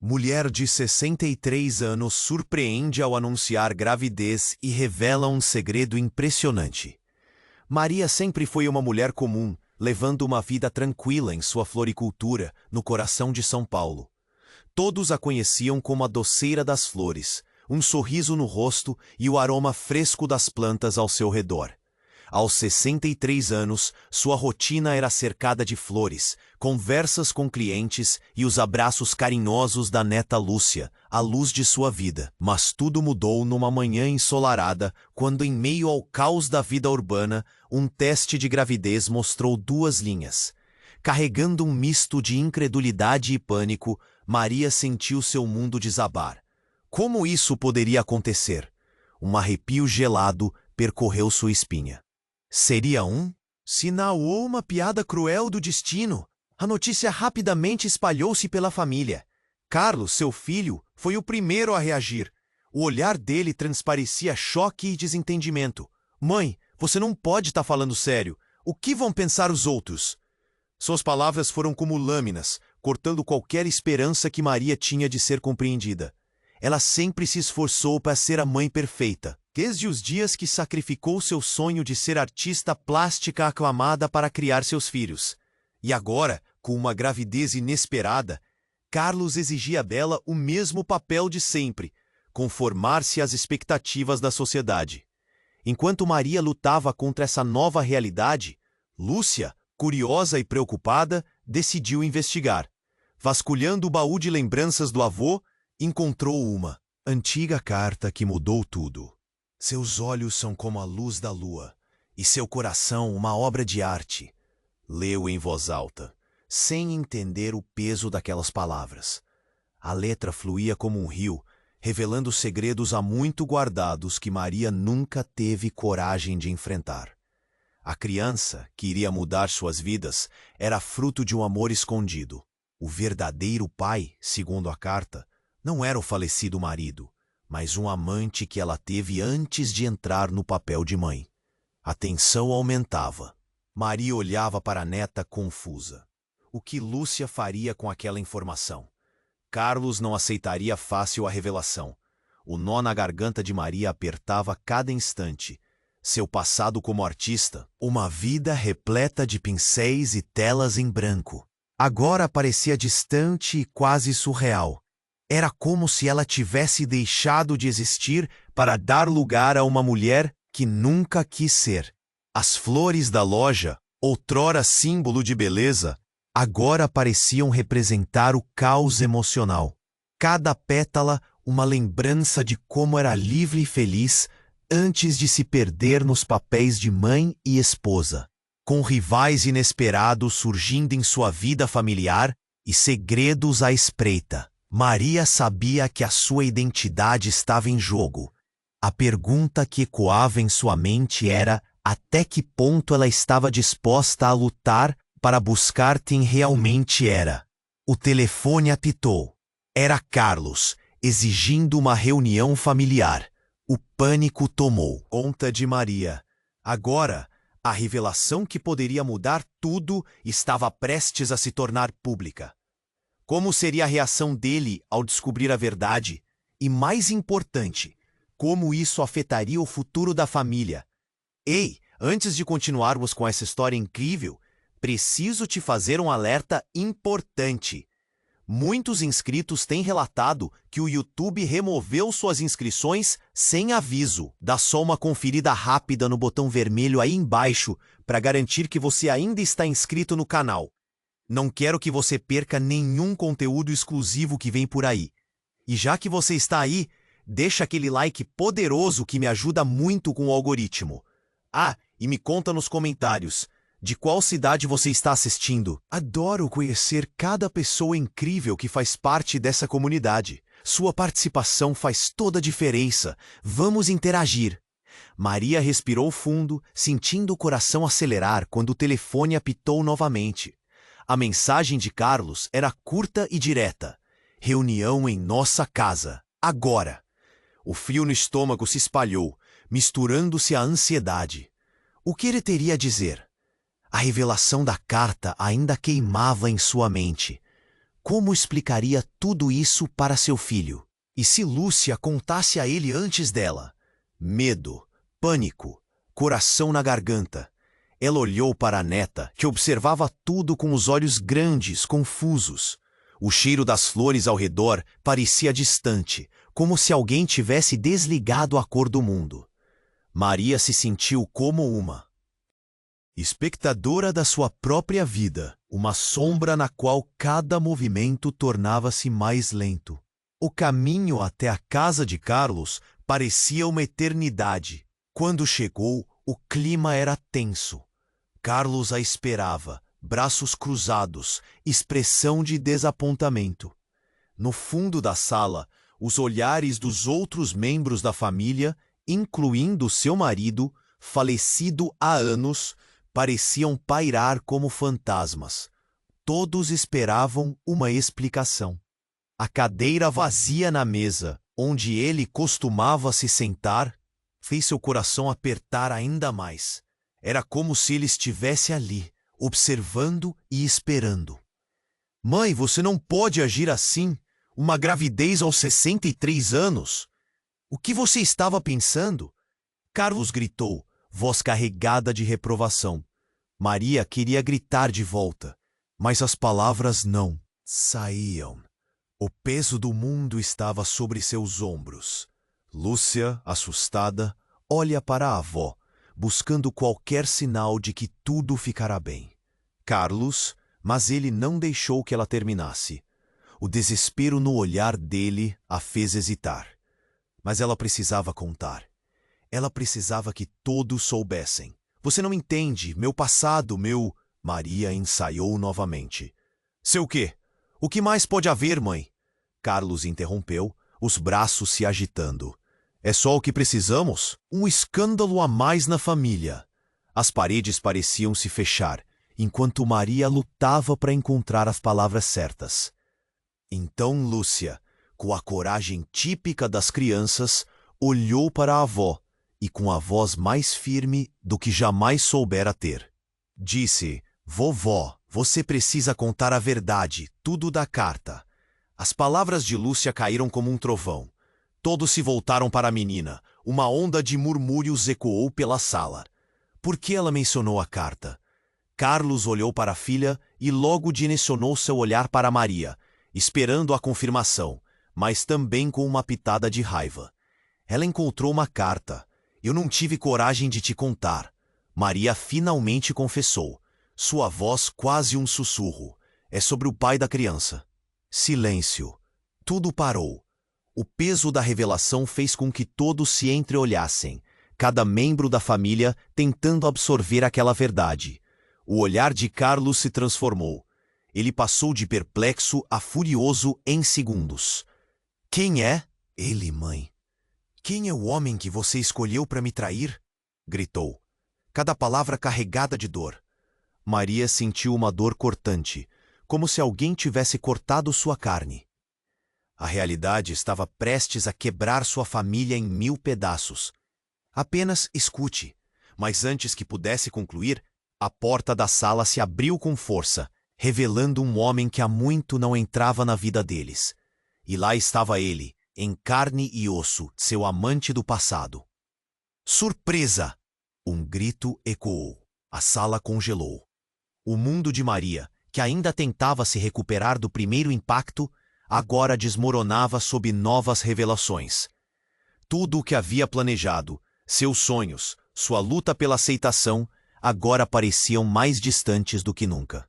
Mulher de 63 anos surpreende ao anunciar gravidez e revela um segredo impressionante. Maria sempre foi uma mulher comum, levando uma vida tranquila em sua floricultura, no coração de São Paulo. Todos a conheciam como a doceira das flores, um sorriso no rosto e o aroma fresco das plantas ao seu redor. Aos 63 anos, sua rotina era cercada de flores, conversas com clientes e os abraços carinhosos da neta Lúcia, a luz de sua vida. Mas tudo mudou numa manhã ensolarada, quando, em meio ao caos da vida urbana, um teste de gravidez mostrou 2 linhas. Carregando um misto de incredulidade e pânico, Maria sentiu seu mundo desabar. Como isso poderia acontecer? Um arrepio gelado percorreu sua espinha. Seria um sinal ou uma piada cruel do destino? A notícia rapidamente espalhou-se pela família. Carlos, seu filho, foi o primeiro a reagir. O olhar dele transparecia choque e desentendimento. Mãe, você não pode estar falando sério. O que vão pensar os outros? Suas palavras foram como lâminas, cortando qualquer esperança que Maria tinha de ser compreendida. Ela sempre se esforçou para ser a mãe perfeita, desde os dias que sacrificou seu sonho de ser artista plástica aclamada para criar seus filhos. E agora, com uma gravidez inesperada, Carlos exigia dela o mesmo papel de sempre, conformar-se às expectativas da sociedade. Enquanto Maria lutava contra essa nova realidade, Lúcia, curiosa e preocupada, decidiu investigar. Vasculhando o baú de lembranças do avô, encontrou uma antiga carta que mudou tudo. Seus olhos são como a luz da lua, e seu coração uma obra de arte. Leu em voz alta, sem entender o peso daquelas palavras. A letra fluía como um rio, revelando segredos há muito guardados que Maria nunca teve coragem de enfrentar. A criança, que iria mudar suas vidas, era fruto de um amor escondido. O verdadeiro pai, segundo a carta, não era o falecido marido, mas um amante que ela teve antes de entrar no papel de mãe. A tensão aumentava. Maria olhava para a neta confusa. O que Lúcia faria com aquela informação? Carlos não aceitaria fácil a revelação. O nó na garganta de Maria apertava a cada instante. Seu passado como artista, uma vida repleta de pincéis e telas em branco, agora parecia distante e quase surreal. Era como se ela tivesse deixado de existir para dar lugar a uma mulher que nunca quis ser. As flores da loja, outrora símbolo de beleza, agora pareciam representar o caos emocional. Cada pétala uma lembrança de como era livre e feliz antes de se perder nos papéis de mãe e esposa, com rivais inesperados surgindo em sua vida familiar e segredos à espreita. Maria sabia que a sua identidade estava em jogo. A pergunta que ecoava em sua mente era até que ponto ela estava disposta a lutar para buscar quem realmente era. O telefone apitou. Era Carlos, exigindo uma reunião familiar. O pânico tomou conta de Maria. Agora, a revelação que poderia mudar tudo estava prestes a se tornar pública. Como seria a reação dele ao descobrir a verdade? E, mais importante, como isso afetaria o futuro da família? Ei, antes de continuarmos com essa história incrível, preciso te fazer um alerta importante. Muitos inscritos têm relatado que o YouTube removeu suas inscrições sem aviso. Dá só uma conferida rápida no botão vermelho aí embaixo para garantir que você ainda está inscrito no canal. Não quero que você perca nenhum conteúdo exclusivo que vem por aí. E já que você está aí, deixa aquele like poderoso que me ajuda muito com o algoritmo. Ah, e me conta nos comentários, de qual cidade você está assistindo? Adoro conhecer cada pessoa incrível que faz parte dessa comunidade. Sua participação faz toda a diferença. Vamos interagir. Maria respirou fundo, sentindo o coração acelerar quando o telefone apitou novamente. A mensagem de Carlos era curta e direta. Reunião em nossa casa. Agora. O frio no estômago se espalhou, misturando-se à ansiedade. O que ele teria a dizer? A revelação da carta ainda queimava em sua mente. Como explicaria tudo isso para seu filho? E se Lúcia contasse a ele antes dela? Medo, pânico, coração na garganta. Ela olhou para a neta, que observava tudo com os olhos grandes, confusos. O cheiro das flores ao redor parecia distante, como se alguém tivesse desligado a cor do mundo. Maria se sentiu como uma espectadora da sua própria vida, uma sombra na qual cada movimento tornava-se mais lento. O caminho até a casa de Carlos parecia uma eternidade. Quando chegou, o clima era tenso. Carlos a esperava, braços cruzados, expressão de desapontamento. No fundo da sala, os olhares dos outros membros da família, incluindo seu marido, falecido há anos, pareciam pairar como fantasmas. Todos esperavam uma explicação. A cadeira vazia na mesa, onde ele costumava se sentar, fez seu coração apertar ainda mais. Era como se ele estivesse ali, observando e esperando. Mãe, você não pode agir assim. Uma gravidez aos 63 anos. O que você estava pensando? Carlos gritou, voz carregada de reprovação. Maria queria gritar de volta, mas as palavras não saíam. O peso do mundo estava sobre seus ombros. Lúcia, assustada, olha para a avó, buscando qualquer sinal de que tudo ficará bem. Carlos, mas ele não deixou que ela terminasse. O desespero no olhar dele a fez hesitar. Mas ela precisava contar. Ela precisava que todos soubessem. Você não entende, meu passado, meu... Maria ensaiou novamente. Seu quê? O que mais pode haver, mãe? Carlos interrompeu, os braços se agitando. É só o que precisamos? Um escândalo a mais na família. As paredes pareciam se fechar, enquanto Maria lutava para encontrar as palavras certas. Então Lúcia, com a coragem típica das crianças, olhou para a avó e com a voz mais firme do que jamais soubera ter. Disse, vovó, você precisa contar a verdade, tudo da carta. As palavras de Lúcia caíram como um trovão. Todos se voltaram para a menina. Uma onda de murmúrios ecoou pela sala. Por que ela mencionou a carta? Carlos olhou para a filha e logo direcionou seu olhar para Maria, esperando a confirmação, mas também com uma pitada de raiva. Ela encontrou uma carta. Eu não tive coragem de te contar. Maria finalmente confessou. Sua voz quase um sussurro. É sobre o pai da criança. Silêncio. Tudo parou. O peso da revelação fez com que todos se entreolhassem, cada membro da família tentando absorver aquela verdade. O olhar de Carlos se transformou. Ele passou de perplexo a furioso em segundos. Quem é? Ele, mãe. Quem é o homem que você escolheu para me trair? Gritou, cada palavra carregada de dor. Maria sentiu uma dor cortante, como se alguém tivesse cortado sua carne. A realidade estava prestes a quebrar sua família em 1000 pedaços. Apenas escute. Mas antes que pudesse concluir, a porta da sala se abriu com força, revelando um homem que há muito não entrava na vida deles. E lá estava ele, em carne e osso, seu amante do passado. Surpresa! Um grito ecoou. A sala congelou. O mundo de Maria, que ainda tentava se recuperar do primeiro impacto, agora desmoronava sob novas revelações. Tudo o que havia planejado, seus sonhos, sua luta pela aceitação, agora pareciam mais distantes do que nunca.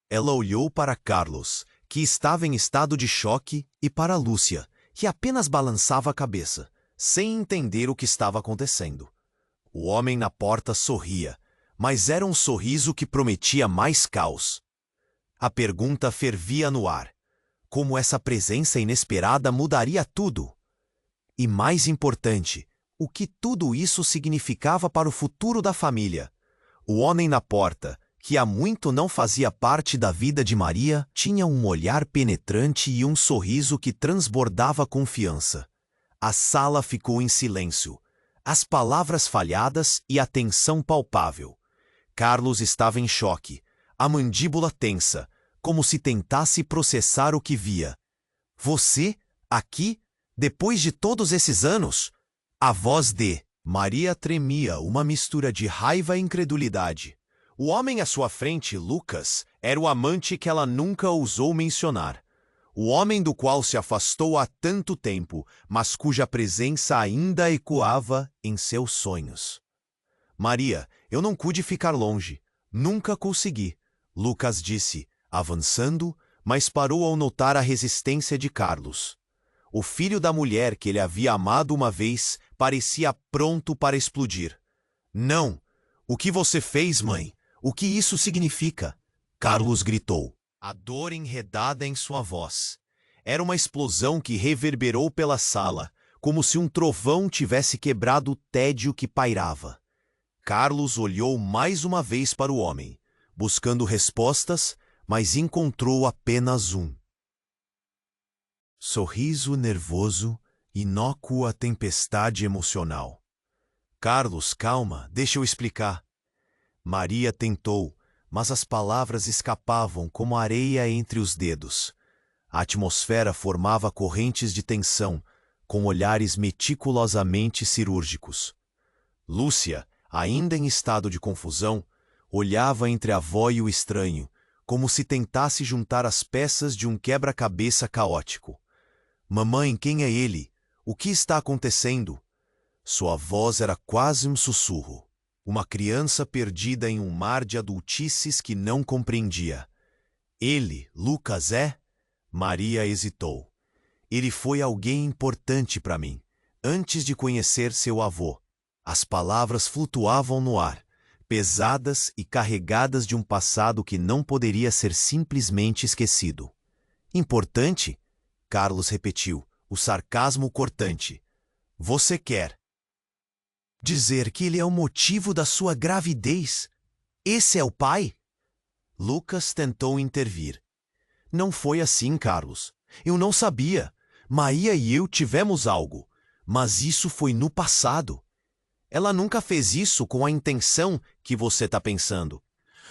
Ela olhou para Carlos, que estava em estado de choque, e para Lúcia, que apenas balançava a cabeça, sem entender o que estava acontecendo. O homem na porta sorria, mas era um sorriso que prometia mais caos. A pergunta fervia no ar. Como essa presença inesperada mudaria tudo? E mais importante, o que tudo isso significava para o futuro da família? O homem na porta, que há muito não fazia parte da vida de Maria, tinha um olhar penetrante e um sorriso que transbordava confiança. A sala ficou em silêncio, as palavras falhadas e a tensão palpável. Carlos estava em choque, a mandíbula tensa, como se tentasse processar o que via. Você, aqui, depois de todos esses anos? A voz de Maria tremia, uma mistura de raiva e incredulidade. O homem à sua frente, Lucas, era o amante que ela nunca ousou mencionar. O homem do qual se afastou há tanto tempo, mas cuja presença ainda ecoava em seus sonhos. Maria, eu não pude ficar longe. Nunca consegui, Lucas disse, avançando, mas parou ao notar a resistência de Carlos. O filho da mulher que ele havia amado uma vez parecia pronto para explodir. Não! O que você fez, mãe? O que isso significa? Carlos gritou, a dor enredada em sua voz. Era uma explosão que reverberou pela sala, como se um trovão tivesse quebrado o tédio que pairava. Carlos olhou mais uma vez para o homem, buscando respostas, mas encontrou apenas um. Sorriso nervoso, inócuo à tempestade emocional. Carlos, calma, deixa eu explicar. Maria tentou, mas as palavras escapavam como areia entre os dedos. A atmosfera formava correntes de tensão, com olhares meticulosamente cirúrgicos. Lúcia, ainda em estado de confusão, olhava entre a avó e o estranho, como se tentasse juntar as peças de um quebra-cabeça caótico. Mamãe, quem é ele? O que está acontecendo? Sua voz era quase um sussurro. Uma criança perdida em um mar de adultices que não compreendia. Ele, Lucas, é? Maria hesitou. Ele foi alguém importante para mim, antes de conhecer seu avô. As palavras flutuavam no ar, pesadas e carregadas de um passado que não poderia ser simplesmente esquecido. Importante? Carlos repetiu, o sarcasmo cortante. Você quer dizer que ele é o motivo da sua gravidez? Esse é o pai? Lucas tentou intervir. Não foi assim, Carlos. Eu não sabia. Maria e eu tivemos algo, mas isso foi no passado. Ela nunca fez isso com a intenção que você está pensando.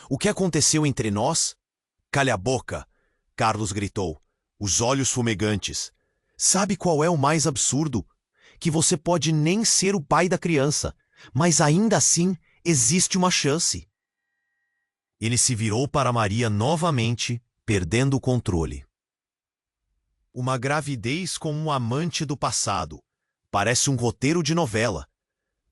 O que aconteceu entre nós? Calha a boca, Carlos gritou, os olhos fumegantes. Sabe qual é o mais absurdo? Que você pode nem ser o pai da criança, mas ainda assim existe uma chance. Ele se virou para Maria novamente, perdendo o controle. Uma gravidez com um amante do passado. Parece um roteiro de novela.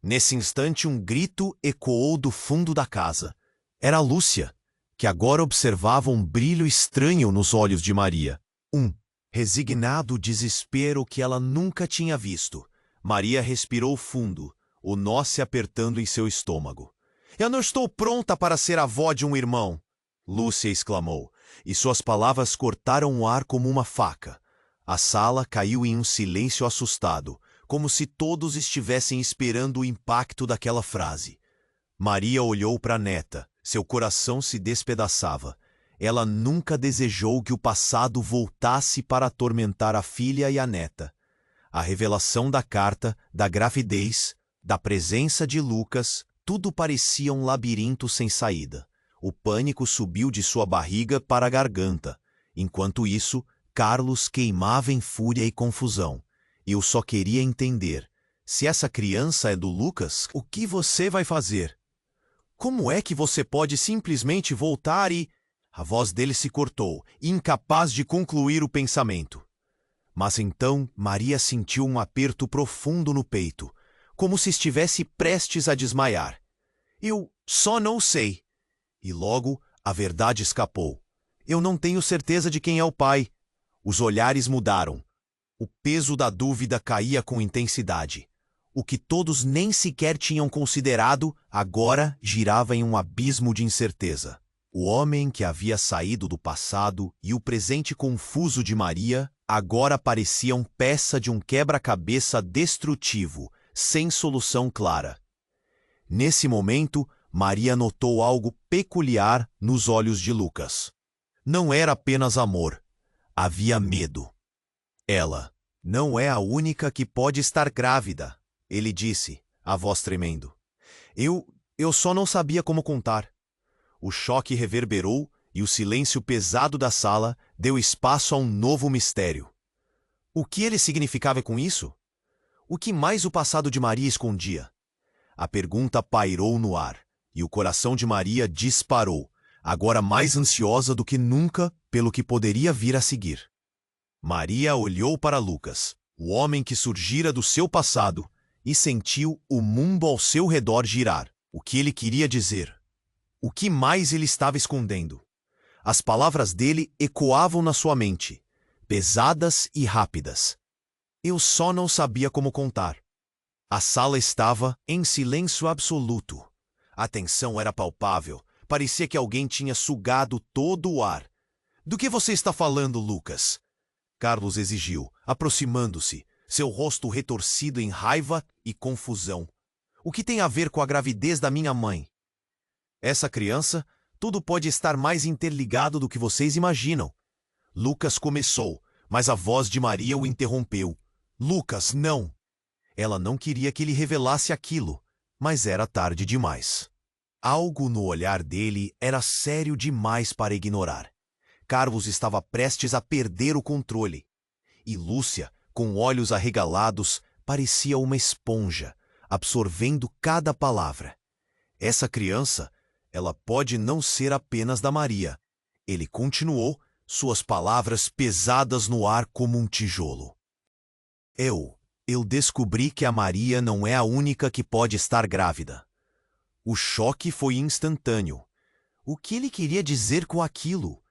Nesse instante, um grito ecoou do fundo da casa. Era Lúcia, que agora observava um brilho estranho nos olhos de Maria. Um resignado desespero que ela nunca tinha visto. Maria respirou fundo, o nó se apertando em seu estômago. Eu não estou pronta para ser avó de um irmão, Lúcia exclamou, e suas palavras cortaram o ar como uma faca. A sala caiu em um silêncio assustado, como se todos estivessem esperando o impacto daquela frase. Maria olhou para a neta, seu coração se despedaçava. Ela nunca desejou que o passado voltasse para atormentar a filha e a neta. A revelação da carta, da gravidez, da presença de Lucas, tudo parecia um labirinto sem saída. O pânico subiu de sua barriga para a garganta. Enquanto isso, Carlos queimava em fúria e confusão. Eu só queria entender. Se essa criança é do Lucas, o que você vai fazer? Como é que você pode simplesmente voltar e... A voz dele se cortou, incapaz de concluir o pensamento. Mas então Maria sentiu um aperto profundo no peito, como se estivesse prestes a desmaiar. Eu só não sei. E logo a verdade escapou. Eu não tenho certeza de quem é o pai. Os olhares mudaram. O peso da dúvida caía com intensidade. O que todos nem sequer tinham considerado, agora girava em um abismo de incerteza. O homem que havia saído do passado e o presente confuso de Maria agora pareciam peça de um quebra-cabeça destrutivo, sem solução clara. Nesse momento, Maria notou algo peculiar nos olhos de Lucas. Não era apenas amor. Havia medo. Ela não é a única que pode estar grávida, ele disse, a voz tremendo. Eu só não sabia como contar. O choque reverberou e o silêncio pesado da sala deu espaço a um novo mistério. O que ele significava com isso? O que mais o passado de Maria escondia? A pergunta pairou no ar, e o coração de Maria disparou, agora mais ansiosa do que nunca pelo que poderia vir a seguir. Maria olhou para Lucas, o homem que surgira do seu passado, e sentiu o mundo ao seu redor girar. O que ele queria dizer? O que mais ele estava escondendo? As palavras dele ecoavam na sua mente, pesadas e rápidas. Eu só não sabia como contar. A sala estava em silêncio absoluto. A tensão era palpável. Parecia que alguém tinha sugado todo o ar. Do que você está falando, Lucas? Carlos exigiu, aproximando-se, seu rosto retorcido em raiva e confusão. O que tem a ver com a gravidez da minha mãe? Essa criança, tudo pode estar mais interligado do que vocês imaginam. Lucas começou, mas a voz de Maria o interrompeu. Lucas, não! Ela não queria que ele revelasse aquilo, mas era tarde demais. Algo no olhar dele era sério demais para ignorar. Carlos estava prestes a perder o controle. E Lúcia, com olhos arregalados, parecia uma esponja, absorvendo cada palavra. Essa criança, ela pode não ser apenas da Maria. Ele continuou, suas palavras pesadas no ar como um tijolo. Eu descobri que a Maria não é a única que pode estar grávida. O choque foi instantâneo. O que ele queria dizer com aquilo?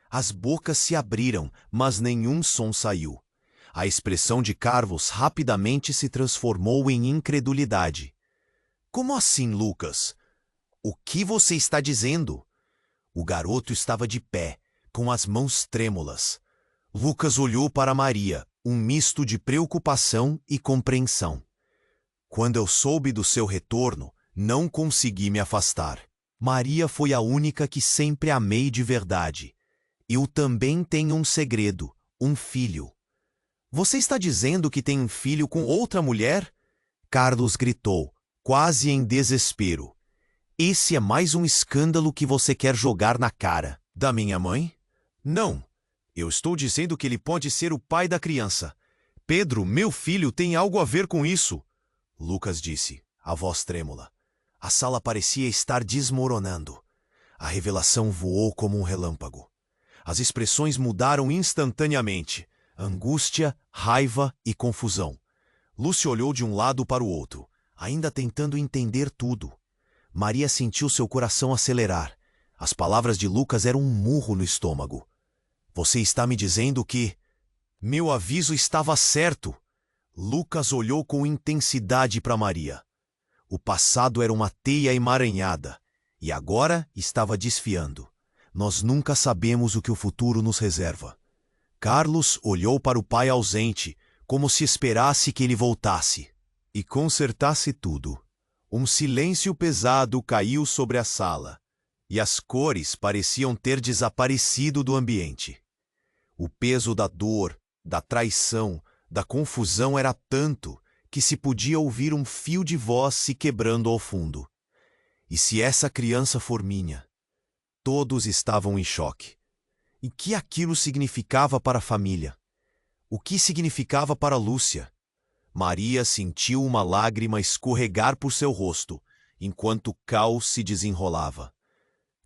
As bocas se abriram, mas nenhum som saiu. A expressão de Carlos rapidamente se transformou em incredulidade. Como assim, Lucas? O que você está dizendo? O garoto estava de pé, com as mãos trêmulas. Lucas olhou para Maria, um misto de preocupação e compreensão. Quando eu soube do seu retorno, não consegui me afastar. Maria foi a única que sempre amei de verdade. Eu também tenho um segredo, um filho. Você está dizendo que tem um filho com outra mulher? Carlos gritou, quase em desespero. Esse é mais um escândalo que você quer jogar na cara. Da minha mãe? Não. Eu estou dizendo que ele pode ser o pai da criança. Pedro, meu filho, tem algo a ver com isso. Lucas disse, a voz trêmula. A sala parecia estar desmoronando. A revelação voou como um relâmpago. As expressões mudaram instantaneamente. Angústia, raiva e confusão. Lúcia olhou de um lado para o outro, ainda tentando entender tudo. Maria sentiu seu coração acelerar. As palavras de Lucas eram um murro no estômago. Você está me dizendo que... Meu aviso estava certo. Lucas olhou com intensidade para Maria. O passado era uma teia emaranhada, e agora estava desfiando. Nós nunca sabemos o que o futuro nos reserva. Carlos olhou para o pai ausente, como se esperasse que ele voltasse e consertasse tudo. Um silêncio pesado caiu sobre a sala, e as cores pareciam ter desaparecido do ambiente. O peso da dor, da traição, da confusão era tanto que se podia ouvir um fio de voz se quebrando ao fundo. E se essa criança for minha? Todos estavam em choque. E que aquilo significava para a família? O que significava para Lúcia? Maria sentiu uma lágrima escorregar por seu rosto, enquanto o caos se desenrolava.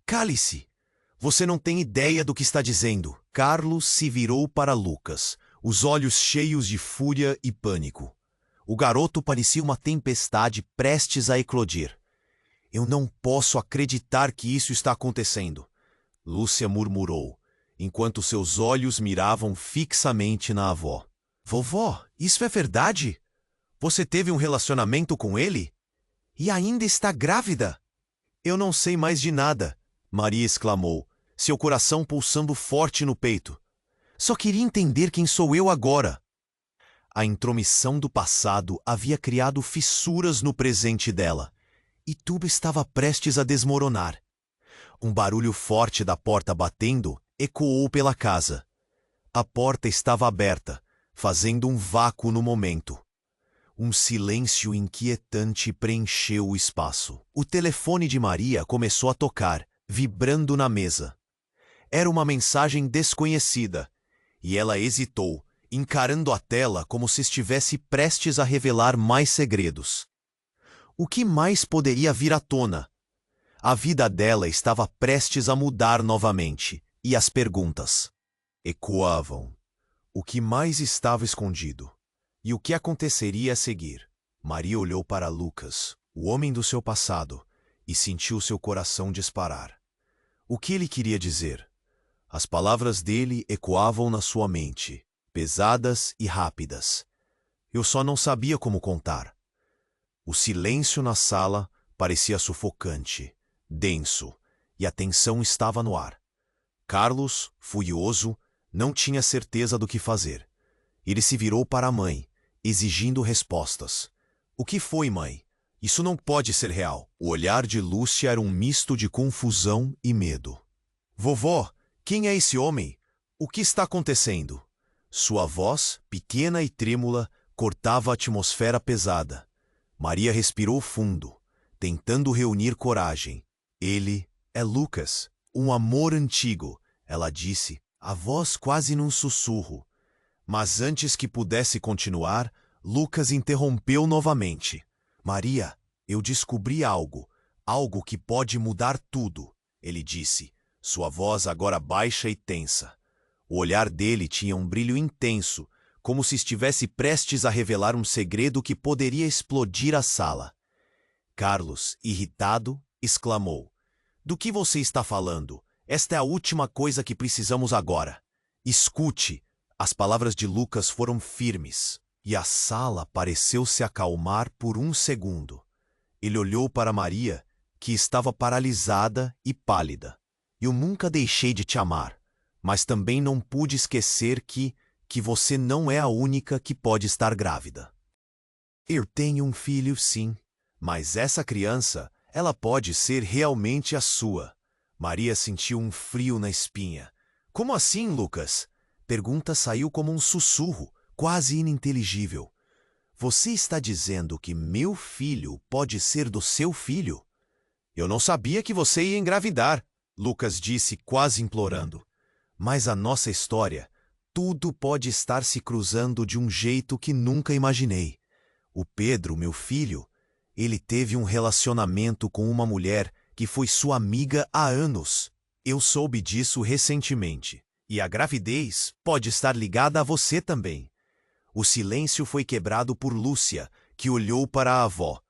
Cale-se! Você não tem ideia do que está dizendo. Carlos se virou para Lucas, os olhos cheios de fúria e pânico. O garoto parecia uma tempestade prestes a eclodir. Eu não posso acreditar que isso está acontecendo, Lúcia murmurou, enquanto seus olhos miravam fixamente na avó. Vovó, isso é verdade? Você teve um relacionamento com ele? E ainda está grávida? Eu não sei mais de nada, Maria exclamou, seu coração pulsando forte no peito. Só queria entender quem sou eu agora. A intromissão do passado havia criado fissuras no presente dela, e tudo estava prestes a desmoronar. Um barulho forte da porta batendo ecoou pela casa. A porta estava aberta, fazendo um vácuo no momento. Um silêncio inquietante preencheu o espaço. O telefone de Maria começou a tocar, vibrando na mesa. Era uma mensagem desconhecida, e ela hesitou, encarando a tela como se estivesse prestes a revelar mais segredos. O que mais poderia vir à tona? A vida dela estava prestes a mudar novamente, e as perguntas ecoavam. O que mais estava escondido? E o que aconteceria a seguir? Maria olhou para Lucas, o homem do seu passado, e sentiu seu coração disparar. O que ele queria dizer? As palavras dele ecoavam na sua mente, pesadas e rápidas. Eu só não sabia como contar. O silêncio na sala parecia sufocante, denso, e a tensão estava no ar. Carlos, furioso, não tinha certeza do que fazer. Ele se virou para a mãe, exigindo respostas. O que foi, mãe? Isso não pode ser real. O olhar de Lúcia era um misto de confusão e medo. Vovó, quem é esse homem? O que está acontecendo? Sua voz, pequena e trêmula, cortava a atmosfera pesada. Maria respirou fundo, tentando reunir coragem. Ele é Lucas, um amor antigo, ela disse, a voz quase num sussurro. Mas antes que pudesse continuar, Lucas interrompeu novamente. Maria, eu descobri algo que pode mudar tudo, ele disse, sua voz agora baixa e tensa. O olhar dele tinha um brilho intenso, como se estivesse prestes a revelar um segredo que poderia explodir a sala. Carlos, irritado, exclamou. Do que você está falando? Esta é a última coisa que precisamos agora. Escute. As palavras de Lucas foram firmes, e a sala pareceu se acalmar por um segundo. Ele olhou para Maria, que estava paralisada e pálida. Eu nunca deixei de te amar, mas também não pude esquecer que você não é a única que pode estar grávida. Eu tenho um filho, sim, mas essa criança, ela pode ser realmente a sua. Maria sentiu um frio na espinha. Como assim, Lucas? Pergunta saiu como um sussurro, quase ininteligível. Você está dizendo que meu filho pode ser do seu filho? Eu não sabia que você ia engravidar, Lucas disse quase implorando. Mas a nossa história, tudo pode estar se cruzando de um jeito que nunca imaginei. O Pedro, meu filho, ele teve um relacionamento com uma mulher que foi sua amiga há anos. Eu soube disso recentemente. E a gravidez pode estar ligada a você também. O silêncio foi quebrado por Lúcia, que olhou para a avó.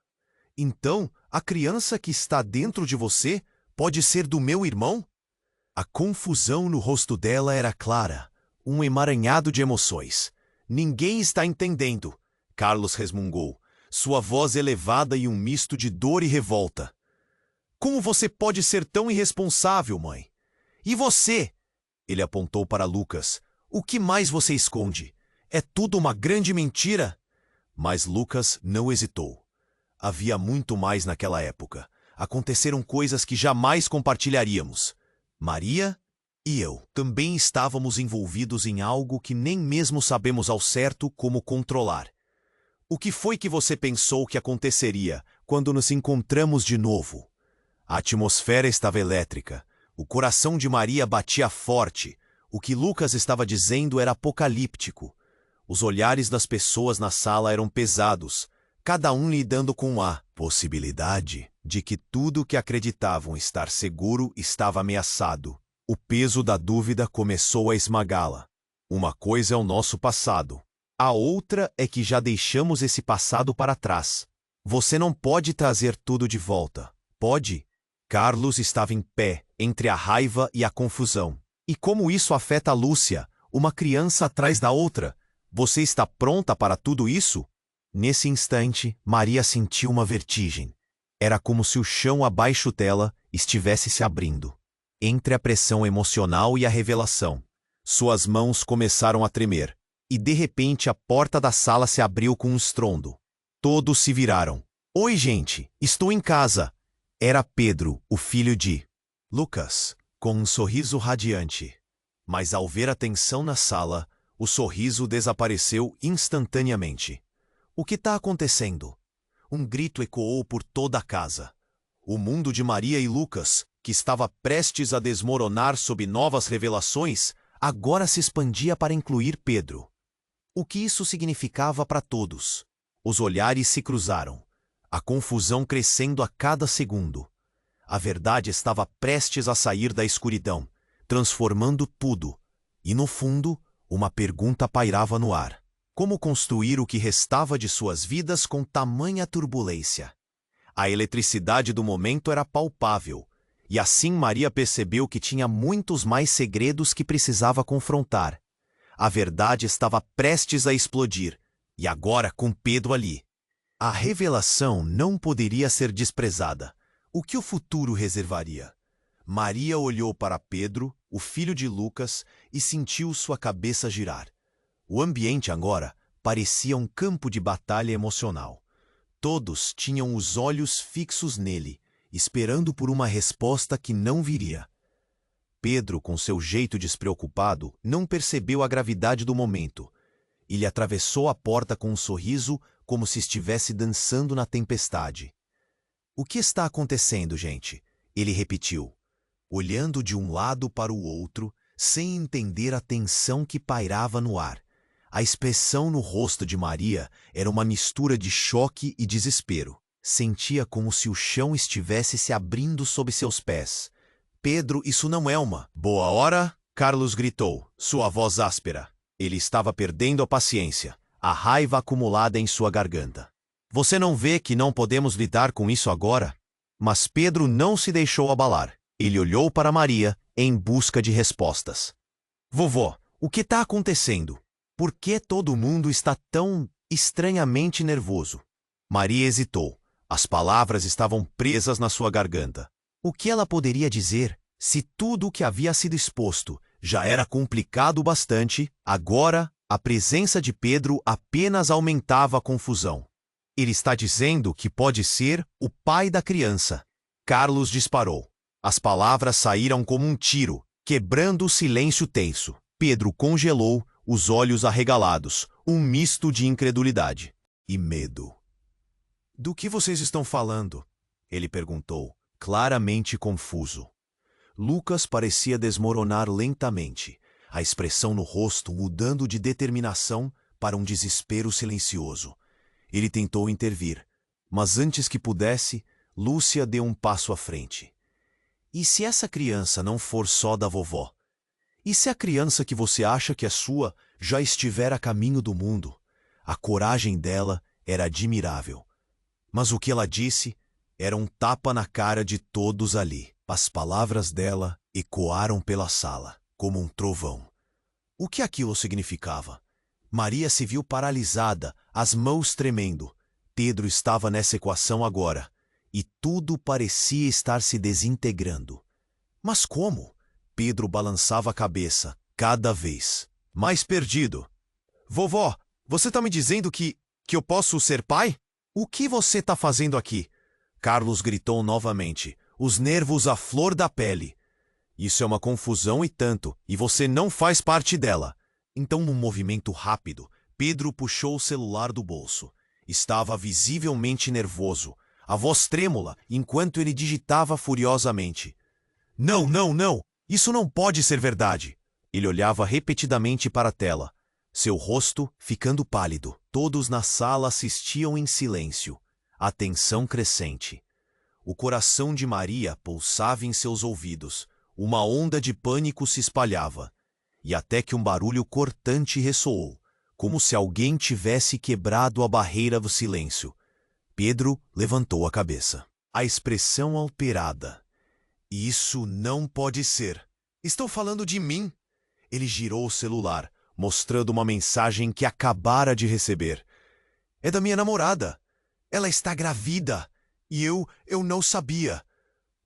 Então, a criança que está dentro de você pode ser do meu irmão? A confusão no rosto dela era clara, um emaranhado de emoções. Ninguém está entendendo, Carlos resmungou, sua voz elevada e um misto de dor e revolta. Como você pode ser tão irresponsável, mãe? E você? Ele apontou para Lucas. O que mais você esconde? É tudo uma grande mentira? Mas Lucas não hesitou. Havia muito mais naquela época. Aconteceram coisas que jamais compartilharíamos. Maria e eu também estávamos envolvidos em algo que nem mesmo sabemos ao certo como controlar. O que foi que você pensou que aconteceria quando nos encontramos de novo? A atmosfera estava elétrica. O coração de Maria batia forte. O que Lucas estava dizendo era apocalíptico. Os olhares das pessoas na sala eram pesados, cada um lidando com a possibilidade de que tudo que acreditavam estar seguro estava ameaçado. O peso da dúvida começou a esmagá-la. Uma coisa é o nosso passado. A outra é que já deixamos esse passado para trás. Você não pode trazer tudo de volta. Pode? Carlos estava em pé, entre a raiva e a confusão. E como isso afeta a Lúcia, uma criança atrás da outra? Você está pronta para tudo isso? Nesse instante, Maria sentiu uma vertigem. Era como se o chão abaixo dela estivesse se abrindo. Entre a pressão emocional e a revelação, suas mãos começaram a tremer. E de repente a porta da sala se abriu com um estrondo. Todos se viraram. Oi, gente, estou em casa. Era Pedro, o filho de Lucas, com um sorriso radiante. Mas ao ver a tensão na sala, o sorriso desapareceu instantaneamente. O que está acontecendo? Um grito ecoou por toda a casa. O mundo de Maria e Lucas que estava prestes a desmoronar sob novas revelações, agora se expandia para incluir Pedro. O que isso significava para todos? Os olhares se cruzaram, a confusão crescendo a cada segundo. A verdade estava prestes a sair da escuridão, transformando tudo, e no fundo, uma pergunta pairava no ar. Como construir o que restava de suas vidas com tamanha turbulência? A eletricidade do momento era palpável, e assim Maria percebeu que tinha muitos mais segredos que precisava confrontar. A verdade estava prestes a explodir, e agora com Pedro ali. A revelação não poderia ser desprezada. O que o futuro reservaria? Maria olhou para Pedro, o filho de Lucas, e sentiu sua cabeça girar. O ambiente agora parecia um campo de batalha emocional. Todos tinham os olhos fixos nele, esperando por uma resposta que não viria. Pedro, com seu jeito despreocupado, não percebeu a gravidade do momento. Ele atravessou a porta com um sorriso, como se estivesse dançando na tempestade. "O que está acontecendo, gente?" ele repetiu, olhando de um lado para o outro, sem entender a tensão que pairava no ar. A expressão no rosto de Maria era uma mistura de choque e desespero. Sentia como se o chão estivesse se abrindo sob seus pés. "Pedro, isso não é uma boa hora?" Carlos gritou, sua voz áspera. Ele estava perdendo a paciência, a raiva acumulada em sua garganta. "Você não vê que não podemos lidar com isso agora?" Mas Pedro não se deixou abalar. Ele olhou para Maria em busca de respostas. "Vovó, o que está acontecendo? Por que todo mundo está tão estranhamente nervoso?" Maria hesitou. As palavras estavam presas na sua garganta. O que ela poderia dizer? Se tudo o que havia sido exposto já era complicado bastante, agora a presença de Pedro apenas aumentava a confusão. "Ele está dizendo que pode ser o pai da criança." Carlos disparou. As palavras saíram como um tiro, quebrando o silêncio tenso. Pedro congelou, os olhos arregalados, um misto de incredulidade e medo. "Do que vocês estão falando?" ele perguntou, claramente confuso. Lucas parecia desmoronar lentamente, a expressão no rosto mudando de determinação para um desespero silencioso. Ele tentou intervir, mas antes que pudesse, Lúcia deu um passo à frente. "E se essa criança não for só da vovó? E se a criança que você acha que é sua já estiver a caminho do mundo?" A coragem dela era admirável. Mas o que ela disse era um tapa na cara de todos ali. As palavras dela ecoaram pela sala, como um trovão. O que aquilo significava? Maria se viu paralisada, as mãos tremendo. Pedro estava nessa equação agora, e tudo parecia estar se desintegrando. Mas como? Pedro balançava a cabeça, cada vez mais perdido. "Vovó, você está me dizendo que eu posso ser pai? O que você está fazendo aqui?" Carlos gritou novamente, os nervos à flor da pele. "Isso é uma confusão e tanto, e você não faz parte dela." Então, num movimento rápido, Pedro puxou o celular do bolso. Estava visivelmente nervoso, a voz trêmula, enquanto ele digitava furiosamente. "Não, não, não! Isso não pode ser verdade!" Ele olhava repetidamente para a tela, seu rosto ficando pálido. Todos na sala assistiam em silêncio, a tensão crescente. O coração de Maria pulsava em seus ouvidos, uma onda de pânico se espalhava, e até que um barulho cortante ressoou, como se alguém tivesse quebrado a barreira do silêncio. Pedro levantou a cabeça, a expressão alterada. "Isso não pode ser. Estão falando de mim?" Ele girou o celular, mostrando uma mensagem que acabara de receber. "É da minha namorada. Ela está grávida. E eu não sabia."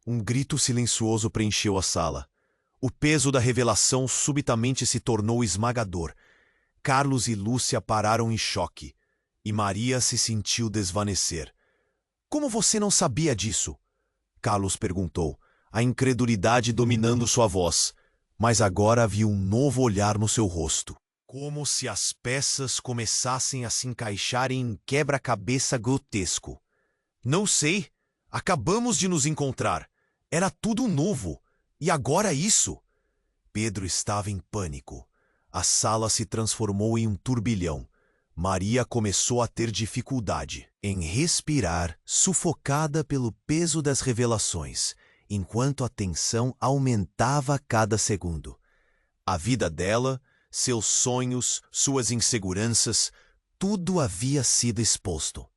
Um grito silencioso preencheu a sala. O peso da revelação subitamente se tornou esmagador. Carlos e Lúcia pararam em choque, e Maria se sentiu desvanecer. "Como você não sabia disso?" Carlos perguntou, a incredulidade dominando sua voz, mas agora havia um novo olhar no seu rosto. Como se as peças começassem a se encaixar em um quebra-cabeça grotesco. "Não sei. Acabamos de nos encontrar. Era tudo novo. E agora isso? Pedro estava em pânico. A sala se transformou em um turbilhão. Maria começou a ter dificuldade em respirar, sufocada pelo peso das revelações, enquanto a tensão aumentava a cada segundo. A vida dela, seus sonhos, suas inseguranças, tudo havia sido exposto.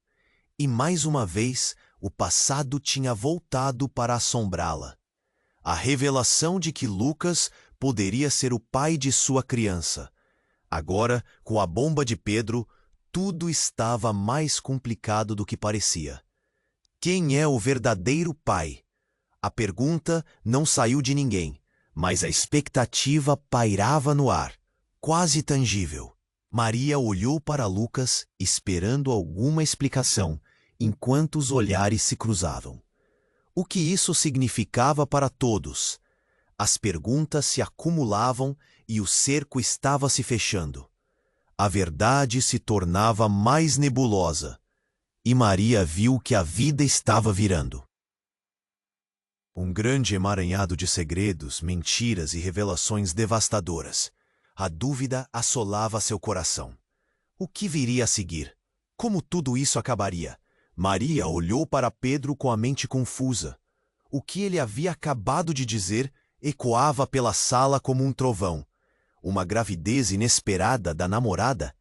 E mais uma vez, o passado tinha voltado para assombrá-la. A revelação de que Lucas poderia ser o pai de sua criança. Agora, com a bomba de Pedro, tudo estava mais complicado do que parecia. Quem é o verdadeiro pai? A pergunta não saiu de ninguém, mas a expectativa pairava no ar, quase tangível. Maria olhou para Lucas, esperando alguma explicação, enquanto os olhares se cruzavam. O que isso significava para todos? As perguntas se acumulavam e o cerco estava se fechando. A verdade se tornava mais nebulosa, e Maria viu que a vida estava virando. Um grande emaranhado de segredos, mentiras e revelações devastadoras. A dúvida assolava seu coração. O que viria a seguir? Como tudo isso acabaria? Maria olhou para Pedro com a mente confusa. O que ele havia acabado de dizer ecoava pela sala como um trovão. Uma gravidez inesperada da namorada.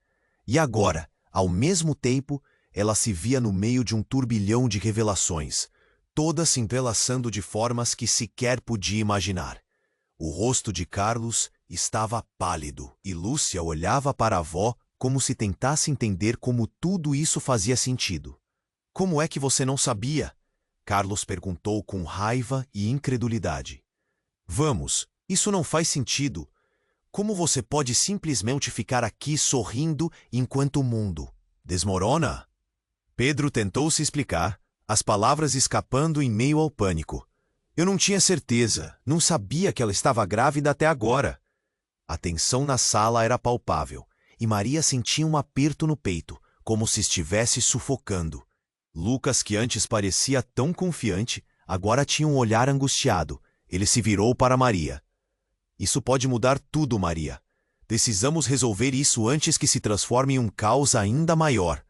E agora, ao mesmo tempo, ela se via no meio de um turbilhão de revelações, todas se entrelaçando de formas que sequer podia imaginar. O rosto de Carlos estava pálido e Lúcia olhava para a avó como se tentasse entender como tudo isso fazia sentido. Como é que você não sabia? Carlos perguntou com raiva e incredulidade. Vamos, isso não faz sentido. Como você pode simplesmente ficar aqui sorrindo enquanto o mundo desmorona? Pedro tentou se explicar, as palavras escapando em meio ao pânico. Eu não tinha certeza, não sabia que ela estava grávida até agora. A tensão na sala era palpável, e Maria sentia um aperto no peito, como se estivesse sufocando. Lucas, que antes parecia tão confiante, agora tinha um olhar angustiado. Ele se virou para Maria. Isso pode mudar tudo, Maria. Precisamos resolver isso antes que se transforme em um caos ainda maior.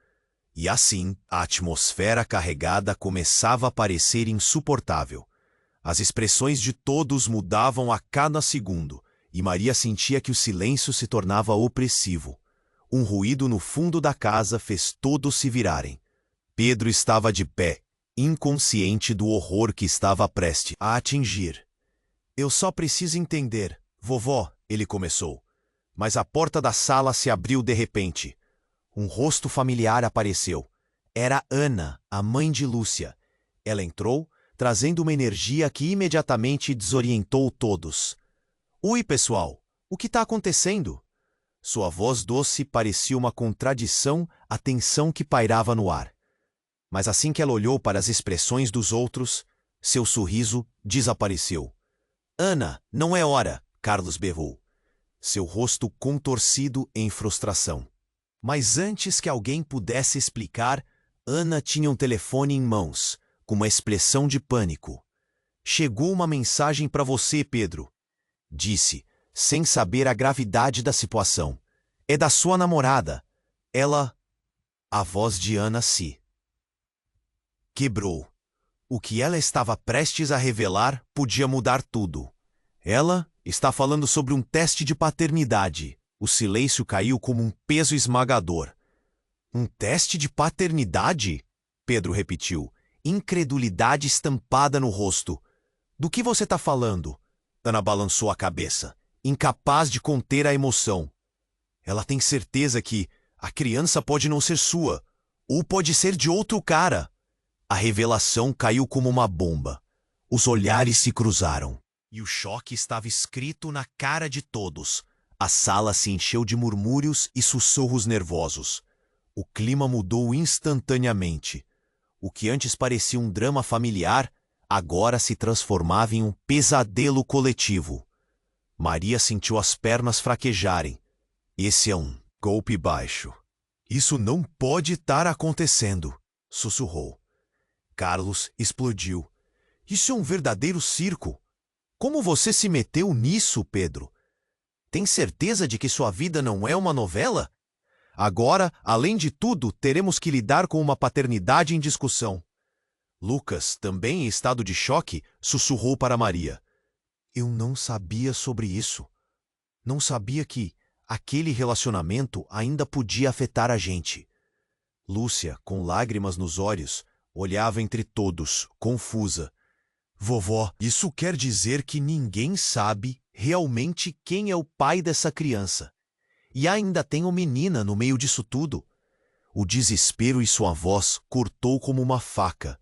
E assim, a atmosfera carregada começava a parecer insuportável. As expressões de todos mudavam a cada segundo, e Maria sentia que o silêncio se tornava opressivo. Um ruído no fundo da casa fez todos se virarem. Pedro estava de pé, inconsciente do horror que estava prestes a atingir. Eu só preciso entender, vovó, ele começou. Mas a porta da sala se abriu de repente. Um rosto familiar apareceu. Era Ana, a mãe de Lúcia. Ela entrou, trazendo uma energia que imediatamente desorientou todos. Oi, pessoal, o que está acontecendo? Sua voz doce parecia uma contradição à tensão que pairava no ar. Mas assim que ela olhou para as expressões dos outros, seu sorriso desapareceu. Ana, não é hora, Carlos berrou. Seu rosto contorcido em frustração. Mas antes que alguém pudesse explicar, Ana tinha um telefone em mãos, com uma expressão de pânico. Chegou uma mensagem para você, Pedro, disse, sem saber a gravidade da situação. É da sua namorada. Ela... A voz de Ana se quebrou. O que ela estava prestes a revelar podia mudar tudo. Ela está falando sobre um teste de paternidade. O silêncio caiu como um peso esmagador. Um teste de paternidade? Pedro repetiu, incredulidade estampada no rosto. Do que você está falando? Ana balançou a cabeça, incapaz de conter a emoção. Ela tem certeza que a criança pode não ser sua, ou pode ser de outro cara. A revelação caiu como uma bomba. Os olhares se cruzaram, e o choque estava escrito na cara de todos. A sala se encheu de murmúrios e sussurros nervosos. O clima mudou instantaneamente. O que antes parecia um drama familiar, agora se transformava em um pesadelo coletivo. Maria sentiu as pernas fraquejarem. Esse é um golpe baixo. Isso não pode estar acontecendo, sussurrou. Carlos explodiu. Isso é um verdadeiro circo. Como você se meteu nisso, Pedro? Tem certeza de que sua vida não é uma novela? Agora, além de tudo, teremos que lidar com uma paternidade em discussão. Lucas, também em estado de choque, sussurrou para Maria. Eu não sabia sobre isso. Não sabia que aquele relacionamento ainda podia afetar a gente. Lúcia, com lágrimas nos olhos, olhava entre todos, confusa. Vovó, isso quer dizer que ninguém sabe realmente quem é o pai dessa criança. E ainda tem uma menina no meio disso tudo. O desespero em sua voz cortou como uma faca.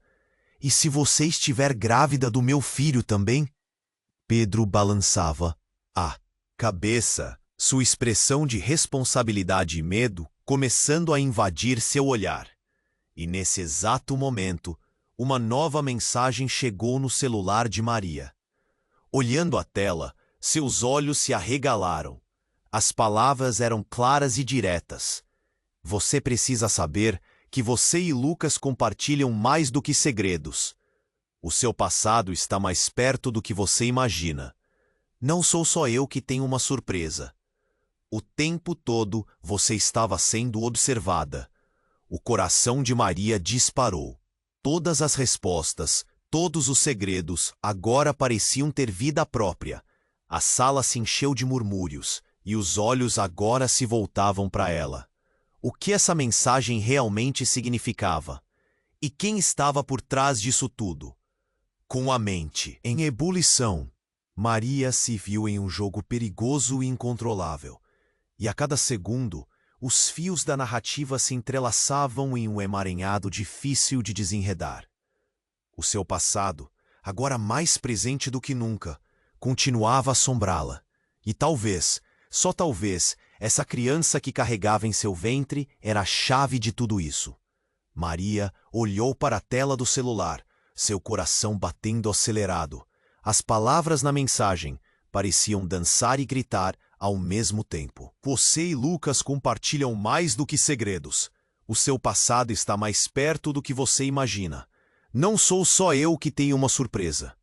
E se você estiver grávida do meu filho também? Pedro balançava a cabeça, sua expressão de responsabilidade e medo começando a invadir seu olhar. E nesse exato momento, uma nova mensagem chegou no celular de Maria. Olhando a tela, seus olhos se arregalaram. As palavras eram claras e diretas. Você precisa saber que você e Lucas compartilham mais do que segredos. O seu passado está mais perto do que você imagina. Não sou só eu que tenho uma surpresa. O tempo todo você estava sendo observada. O coração de Maria disparou. Todas as respostas, todos os segredos agora pareciam ter vida própria. A sala se encheu de murmúrios e os olhos agora se voltavam para ela. O que essa mensagem realmente significava? E quem estava por trás disso tudo? Com a mente em ebulição, Maria se viu em um jogo perigoso e incontrolável. E a cada segundo, os fios da narrativa se entrelaçavam em um emaranhado difícil de desenredar. O seu passado, agora mais presente do que nunca, continuava a assombrá-la. E talvez, só talvez, essa criança que carregava em seu ventre era a chave de tudo isso. Maria olhou para a tela do celular, seu coração batendo acelerado. As palavras na mensagem pareciam dançar e gritar ao mesmo tempo. Você e Lucas compartilham mais do que segredos. O seu passado está mais perto do que você imagina. Não sou só eu que tenho uma surpresa.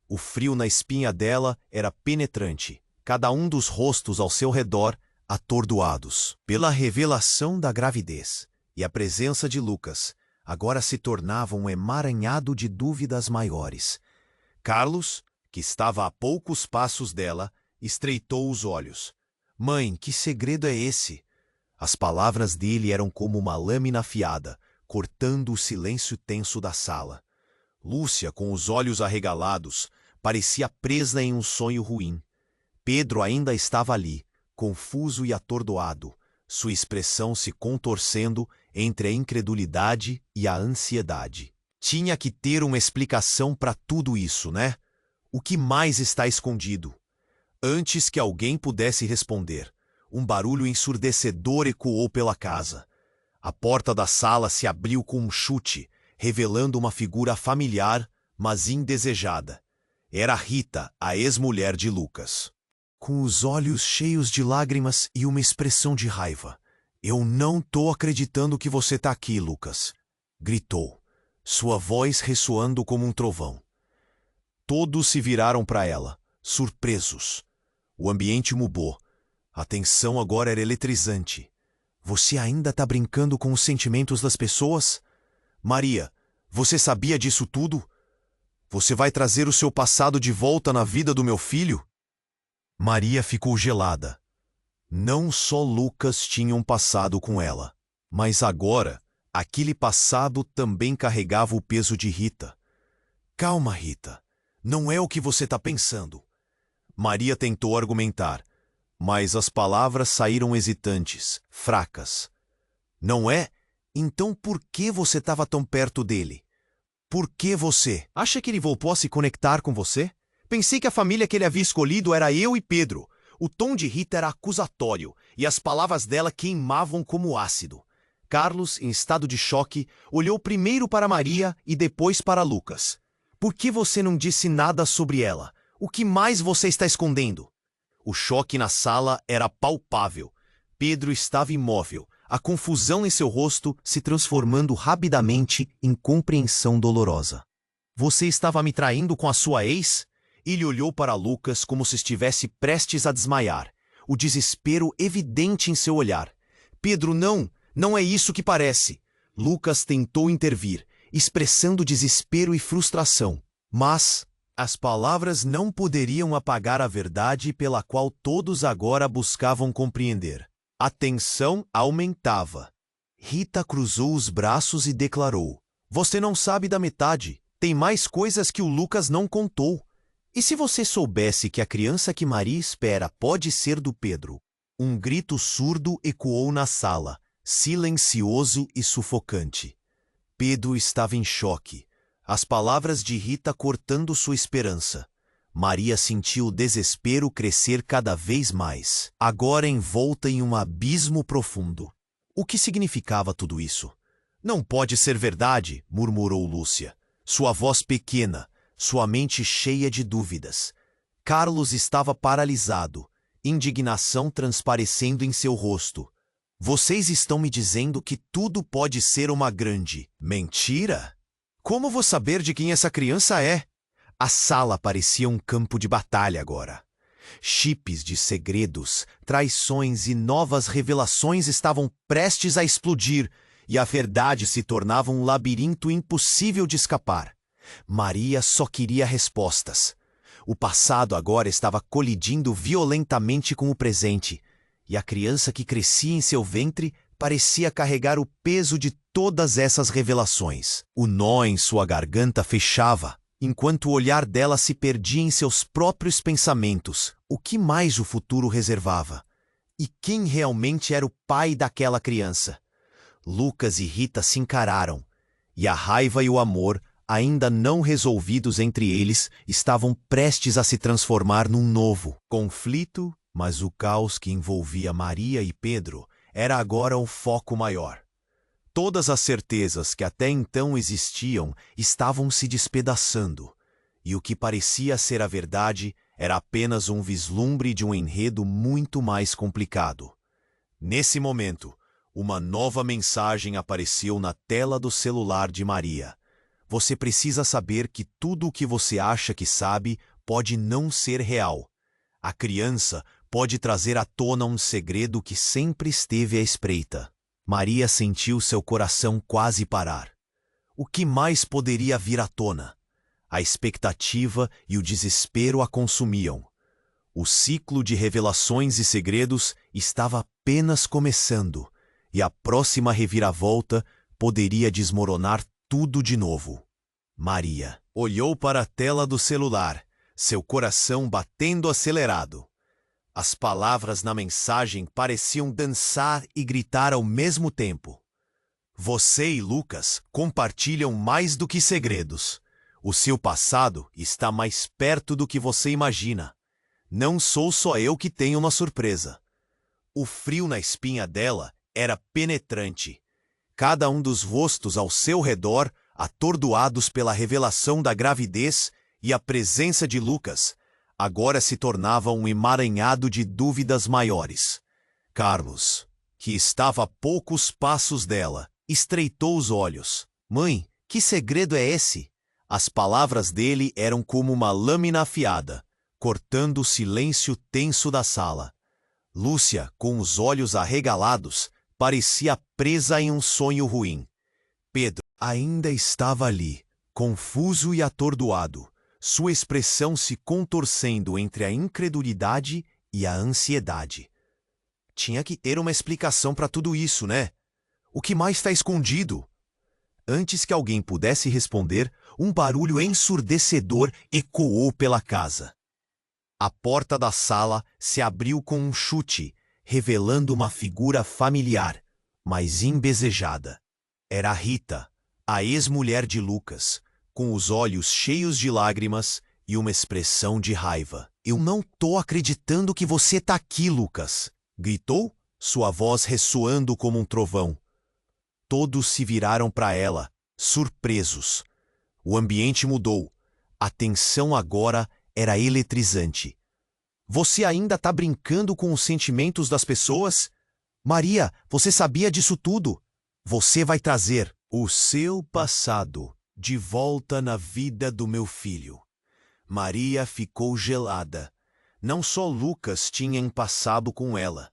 O frio na espinha dela era penetrante. Cada um dos rostos ao seu redor atordoados pela revelação da gravidez. E a presença de Lucas agora se tornava um emaranhado de dúvidas maiores. Carlos, que estava a poucos passos dela, estreitou os olhos. Mãe, que segredo é esse? As palavras dele eram como uma lâmina afiada, cortando o silêncio tenso da sala. Lúcia, com os olhos arregalados, parecia presa em um sonho ruim. Pedro ainda estava ali, confuso e atordoado, sua expressão se contorcendo entre a incredulidade e a ansiedade. Tinha que ter uma explicação para tudo isso, né? O que mais está escondido? Antes que alguém pudesse responder, um barulho ensurdecedor ecoou pela casa. A porta da sala se abriu com um chute, revelando uma figura familiar, mas indesejada. Era Rita, a ex-mulher de Lucas. Com os olhos cheios de lágrimas e uma expressão de raiva. Eu não tô acreditando que você tá aqui, Lucas, gritou, sua voz ressoando como um trovão. Todos se viraram para ela, surpresos. O ambiente mudou. A tensão agora era eletrizante. Você ainda tá brincando com os sentimentos das pessoas? Maria, você sabia disso tudo? Você vai trazer o seu passado de volta na vida do meu filho? Maria ficou gelada. Não só Lucas tinha um passado com ela, mas agora, aquele passado também carregava o peso de Rita. Calma, Rita. Não é o que você está pensando. Maria tentou argumentar, mas as palavras saíram hesitantes, fracas. Não é? Então por que você estava tão perto dele? Por que você? Acha que ele voltou a se conectar com você? Pensei que a família que ele havia escolhido era eu e Pedro. O tom de Rita era acusatório, e as palavras dela queimavam como ácido. Carlos, em estado de choque, olhou primeiro para Maria e depois para Lucas. Por que você não disse nada sobre ela? O que mais você está escondendo? O choque na sala era palpável. Pedro estava imóvel, a confusão em seu rosto se transformando rapidamente em compreensão dolorosa. Você estava me traindo com a sua ex? Ele olhou para Lucas como se estivesse prestes a desmaiar, o desespero evidente em seu olhar. Pedro, não é isso que parece. Lucas tentou intervir, expressando desespero e frustração. Mas as palavras não poderiam apagar a verdade pela qual todos agora buscavam compreender. A tensão aumentava. Rita cruzou os braços e declarou: Você não sabe da metade. Tem mais coisas que o Lucas não contou. E se você soubesse que a criança que Maria espera pode ser do Pedro? Um grito surdo ecoou na sala, silencioso e sufocante. Pedro estava em choque, as palavras de Rita cortando sua esperança. Maria sentiu o desespero crescer cada vez mais, agora envolta em um abismo profundo. O que significava tudo isso? Não pode ser verdade, murmurou Lúcia. Sua voz pequena, sua mente cheia de dúvidas. Carlos estava paralisado, indignação transparecendo em seu rosto. Vocês estão me dizendo que tudo pode ser uma grande mentira? Como vou saber de quem essa criança é? A sala parecia um campo de batalha agora. Chips de segredos, traições e novas revelações estavam prestes a explodir, e a verdade se tornava um labirinto impossível de escapar. Maria só queria respostas. O passado agora estava colidindo violentamente com o presente, e a criança que crescia em seu ventre parecia carregar o peso de todas essas revelações. O nó em sua garganta fechava, enquanto o olhar dela se perdia em seus próprios pensamentos. O que mais o futuro reservava? E quem realmente era o pai daquela criança? Lucas e Rita se encararam, e a raiva e o amor, ainda não resolvidos entre eles, estavam prestes a se transformar num novo conflito, mas o caos que envolvia Maria e Pedro era agora o foco maior. Todas as certezas que até então existiam estavam se despedaçando, e o que parecia ser a verdade era apenas um vislumbre de um enredo muito mais complicado. Nesse momento, uma nova mensagem apareceu na tela do celular de Maria. Você precisa saber que tudo o que você acha que sabe pode não ser real. A criança pode trazer à tona um segredo que sempre esteve à espreita. Maria sentiu seu coração quase parar. O que mais poderia vir à tona? A expectativa e o desespero a consumiam. O ciclo de revelações e segredos estava apenas começando, e a próxima reviravolta poderia desmoronar tudo de novo. Maria olhou para a tela do celular, seu coração batendo acelerado. As palavras na mensagem pareciam dançar e gritar ao mesmo tempo. Você e Lucas compartilham mais do que segredos. O seu passado está mais perto do que você imagina. Não sou só eu que tenho uma surpresa. O frio na espinha dela era penetrante. Cada um dos rostos ao seu redor, atordoados pela revelação da gravidez e a presença de Lucas, agora se tornava um emaranhado de dúvidas maiores. Carlos, que estava a poucos passos dela, estreitou os olhos. Mãe, que segredo é esse? As palavras dele eram como uma lâmina afiada, cortando o silêncio tenso da sala. Lúcia, com os olhos arregalados, parecia presa em um sonho ruim. Pedro ainda estava ali, confuso e atordoado, sua expressão se contorcendo entre a incredulidade e a ansiedade. Tinha que ter uma explicação para tudo isso, né? O que mais está escondido? Antes que alguém pudesse responder, um barulho ensurdecedor ecoou pela casa. A porta da sala se abriu com um chute, revelando uma figura familiar, mas embesejada. Era Rita, a ex-mulher de Lucas, com os olhos cheios de lágrimas e uma expressão de raiva. Eu não tô acreditando que você tá aqui, Lucas! Gritou, sua voz ressoando como um trovão. Todos se viraram para ela, surpresos. O ambiente mudou. A tensão agora era eletrizante. Você ainda tá brincando com os sentimentos das pessoas? Maria, você sabia disso tudo. Você vai trazer o seu passado de volta na vida do meu filho. Maria ficou gelada. Não só Lucas tinha passado com ela,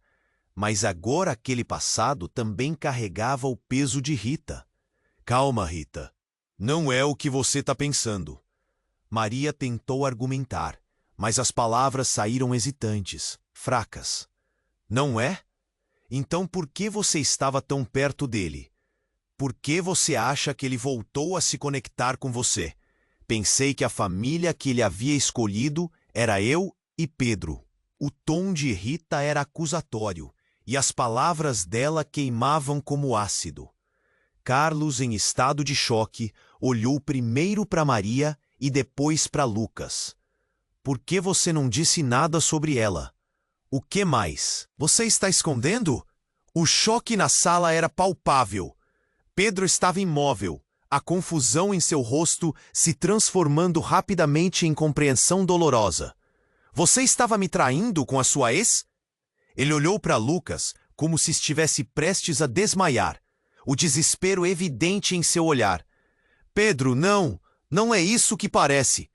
mas agora aquele passado também carregava o peso de Rita. Calma, Rita. Não é o que você está pensando. Maria tentou argumentar, mas as palavras saíram hesitantes, fracas. Não é? Então por que você estava tão perto dele? Por que você acha que ele voltou a se conectar com você? Pensei que a família que ele havia escolhido era eu e Pedro. O tom de Rita era acusatório, e as palavras dela queimavam como ácido. Carlos, em estado de choque, olhou primeiro para Maria e depois para Lucas. Por que você não disse nada sobre ela? O que mais? Você está escondendo? O choque na sala era palpável. Pedro estava imóvel, a confusão em seu rosto se transformando rapidamente em compreensão dolorosa. Você estava me traindo com a sua ex? Ele olhou para Lucas como se estivesse prestes a desmaiar, o desespero evidente em seu olhar. Pedro, não é isso que parece.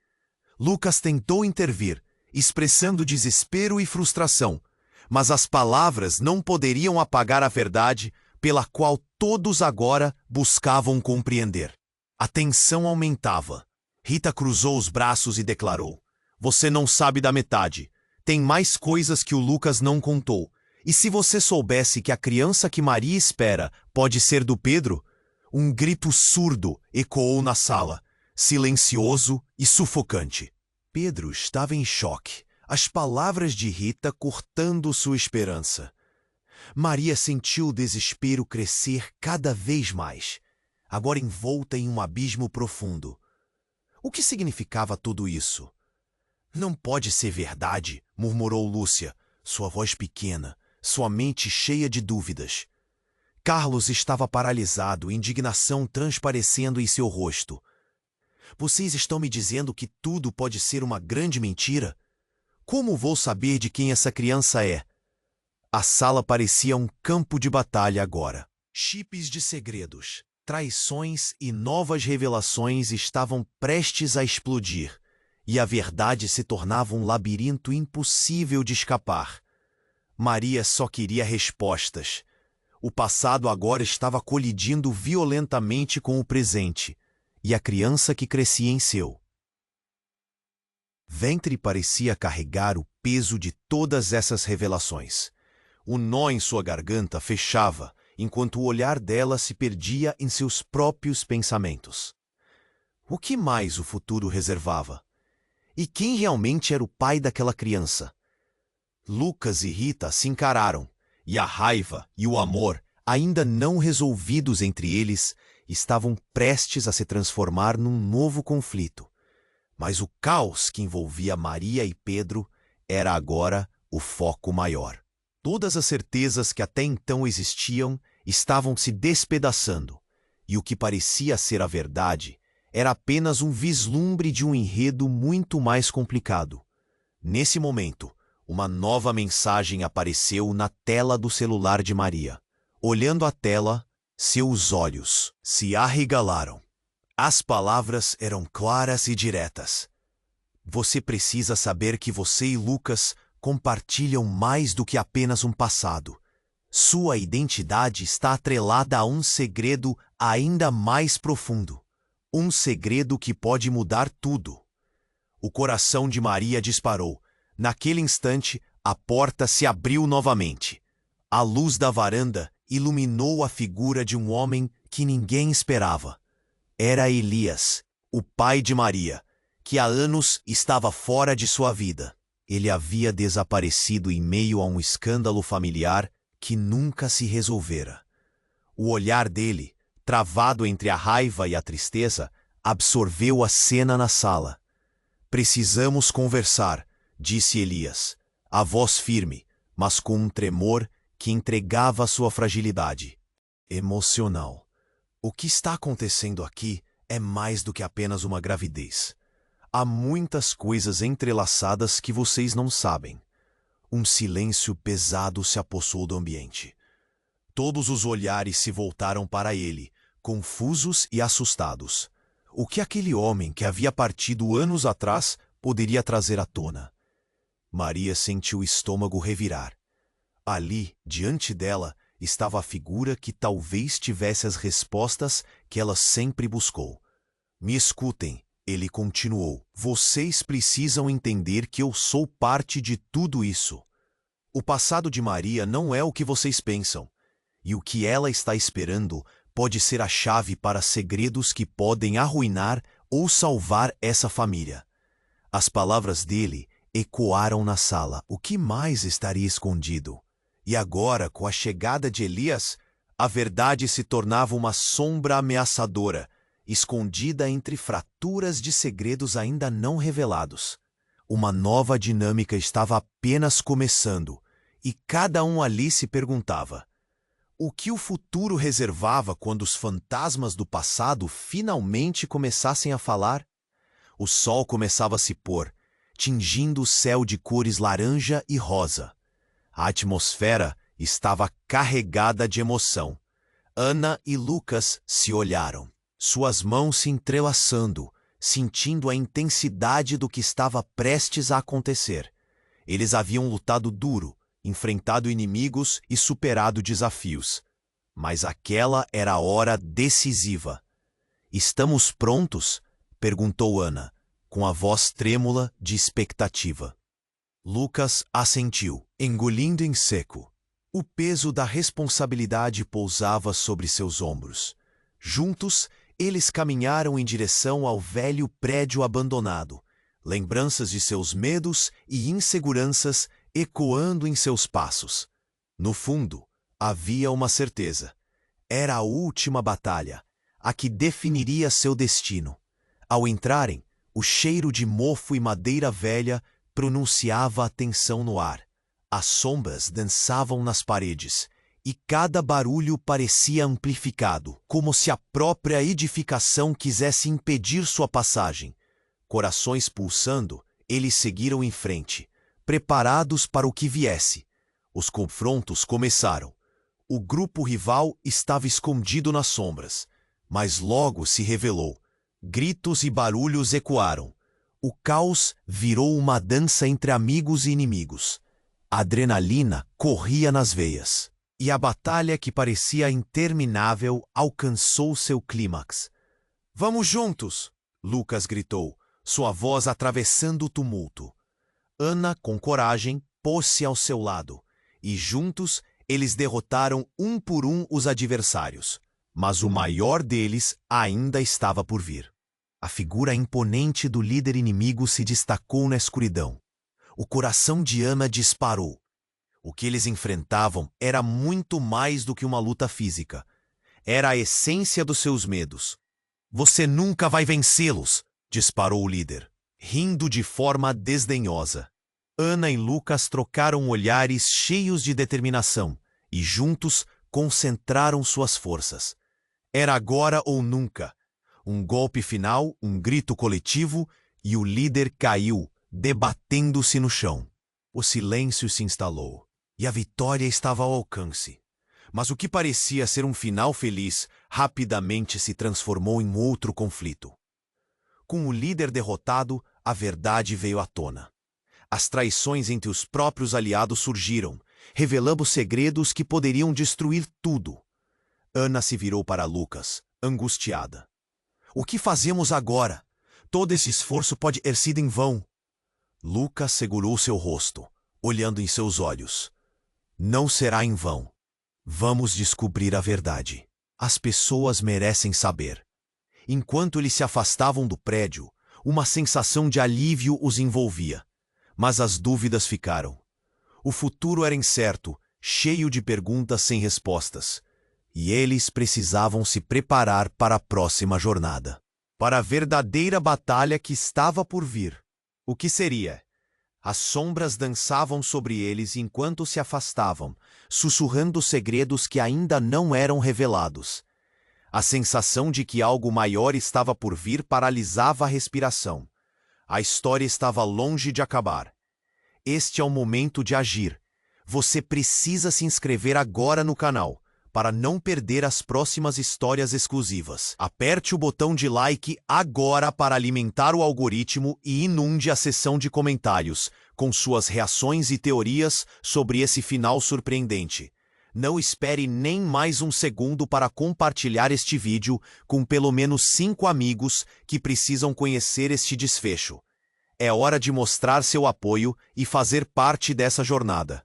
Lucas tentou intervir, expressando desespero e frustração, mas as palavras não poderiam apagar a verdade pela qual todos agora buscavam compreender. A tensão aumentava. Rita cruzou os braços e declarou: Você não sabe da metade. Tem mais coisas que o Lucas não contou. E se você soubesse que a criança que Maria espera pode ser do Pedro? Um grito surdo ecoou na sala, silencioso e sufocante. Pedro estava em choque, as palavras de Rita cortando sua esperança. Maria sentiu o desespero crescer cada vez mais, agora envolta em um abismo profundo. O que significava tudo isso? Não pode ser verdade, murmurou Lúcia, sua voz pequena, sua mente cheia de dúvidas. Carlos estava paralisado, indignação transparecendo em seu rosto. Vocês estão me dizendo que tudo pode ser uma grande mentira? Como vou saber de quem essa criança é? A sala parecia um campo de batalha agora. Chips de segredos, traições e novas revelações estavam prestes a explodir, e a verdade se tornava um labirinto impossível de escapar. Maria só queria respostas. O passado agora estava colidindo violentamente com o presente, e a criança que crescia em seu ventre parecia carregar o peso de todas essas revelações. O nó em sua garganta fechava, enquanto o olhar dela se perdia em seus próprios pensamentos. O que mais o futuro reservava? E quem realmente era o pai daquela criança? Lucas e Rita se encararam, e a raiva e o amor, ainda não resolvidos entre eles, estavam prestes a se transformar num novo conflito. Mas o caos que envolvia Maria e Pedro era agora o foco maior. Todas as certezas que até então existiam estavam se despedaçando, e o que parecia ser a verdade era apenas um vislumbre de um enredo muito mais complicado. Nesse momento, uma nova mensagem apareceu na tela do celular de Maria. Olhando a tela, seus olhos se arregalaram. As palavras eram claras e diretas. Você precisa saber que você e Lucas compartilham mais do que apenas um passado. Sua identidade está atrelada a um segredo ainda mais profundo. Um segredo que pode mudar tudo. O coração de Maria disparou. Naquele instante, a porta se abriu novamente. A luz da varanda iluminou a figura de um homem que ninguém esperava. Era Elias, o pai de Maria, que há anos estava fora de sua vida. Ele havia desaparecido em meio a um escândalo familiar que nunca se resolvera. O olhar dele, travado entre a raiva e a tristeza, absorveu a cena na sala. Precisamos conversar, disse Elias, a voz firme, mas com um tremor que entregava sua fragilidade emocional. O que está acontecendo aqui é mais do que apenas uma gravidez. Há muitas coisas entrelaçadas que vocês não sabem. Um silêncio pesado se apossou do ambiente. Todos os olhares se voltaram para ele, confusos e assustados. O que aquele homem que havia partido anos atrás poderia trazer à tona? Maria sentiu o estômago revirar. Ali, diante dela, estava a figura que talvez tivesse as respostas que ela sempre buscou. Me escutem, ele continuou. Vocês precisam entender que eu sou parte de tudo isso. O passado de Maria não é o que vocês pensam. E o que ela está esperando pode ser a chave para segredos que podem arruinar ou salvar essa família. As palavras dele ecoaram na sala. O que mais estaria escondido? E agora, com a chegada de Elias, a verdade se tornava uma sombra ameaçadora, escondida entre fraturas de segredos ainda não revelados. Uma nova dinâmica estava apenas começando, e cada um ali se perguntava: o que o futuro reservava quando os fantasmas do passado finalmente começassem a falar? O sol começava a se pôr, tingindo o céu de cores laranja e rosa. A atmosfera estava carregada de emoção. Ana e Lucas se olharam, suas mãos se entrelaçando, sentindo a intensidade do que estava prestes a acontecer. Eles haviam lutado duro, enfrentado inimigos e superado desafios. Mas aquela era a hora decisiva. "Estamos prontos?" perguntou Ana, com a voz trêmula de expectativa. Lucas assentiu, engolindo em seco. O peso da responsabilidade pousava sobre seus ombros. Juntos, eles caminharam em direção ao velho prédio abandonado, lembranças de seus medos e inseguranças ecoando em seus passos. No fundo, havia uma certeza. Era a última batalha, a que definiria seu destino. Ao entrarem, o cheiro de mofo e madeira velha pronunciava a tensão no ar. As sombras dançavam nas paredes, e cada barulho parecia amplificado, como se a própria edificação quisesse impedir sua passagem. Corações pulsando, eles seguiram em frente, preparados para o que viesse. Os confrontos começaram. O grupo rival estava escondido nas sombras, mas logo se revelou. Gritos e barulhos ecoaram. O caos virou uma dança entre amigos e inimigos. A adrenalina corria nas veias. E a batalha que parecia interminável alcançou seu clímax. "Vamos juntos!" Lucas gritou, sua voz atravessando o tumulto. Ana, com coragem, pôs-se ao seu lado, e juntos eles derrotaram um por um os adversários. Mas o maior deles ainda estava por vir. A figura imponente do líder inimigo se destacou na escuridão. O coração de Ana disparou. O que eles enfrentavam era muito mais do que uma luta física. Era a essência dos seus medos. "Você nunca vai vencê-los!" disparou o líder, rindo de forma desdenhosa. Ana e Lucas trocaram olhares cheios de determinação e juntos concentraram suas forças. Era agora ou nunca. Um golpe final, um grito coletivo, e o líder caiu, debatendo-se no chão. O silêncio se instalou, e a vitória estava ao alcance. Mas o que parecia ser um final feliz rapidamente se transformou em outro conflito. Com o líder derrotado, a verdade veio à tona. As traições entre os próprios aliados surgiram, revelando segredos que poderiam destruir tudo. Ana se virou para Lucas, angustiada. "O que fazemos agora? Todo esse esforço pode ter sido em vão." Lucas segurou seu rosto, olhando em seus olhos. "Não será em vão. Vamos descobrir a verdade. As pessoas merecem saber." Enquanto eles se afastavam do prédio, uma sensação de alívio os envolvia. Mas as dúvidas ficaram. O futuro era incerto, cheio de perguntas sem respostas. E eles precisavam se preparar para a próxima jornada. Para a verdadeira batalha que estava por vir. O que seria? As sombras dançavam sobre eles enquanto se afastavam, sussurrando segredos que ainda não eram revelados. A sensação de que algo maior estava por vir paralisava a respiração. A história estava longe de acabar. Este é o momento de agir. Você precisa se inscrever agora no canal, para não perder as próximas histórias exclusivas. Aperte o botão de like agora para alimentar o algoritmo e inunde a seção de comentários com suas reações e teorias sobre esse final surpreendente. Não espere nem mais um segundo para compartilhar este vídeo com pelo menos 5 amigos que precisam conhecer este desfecho. É hora de mostrar seu apoio e fazer parte dessa jornada.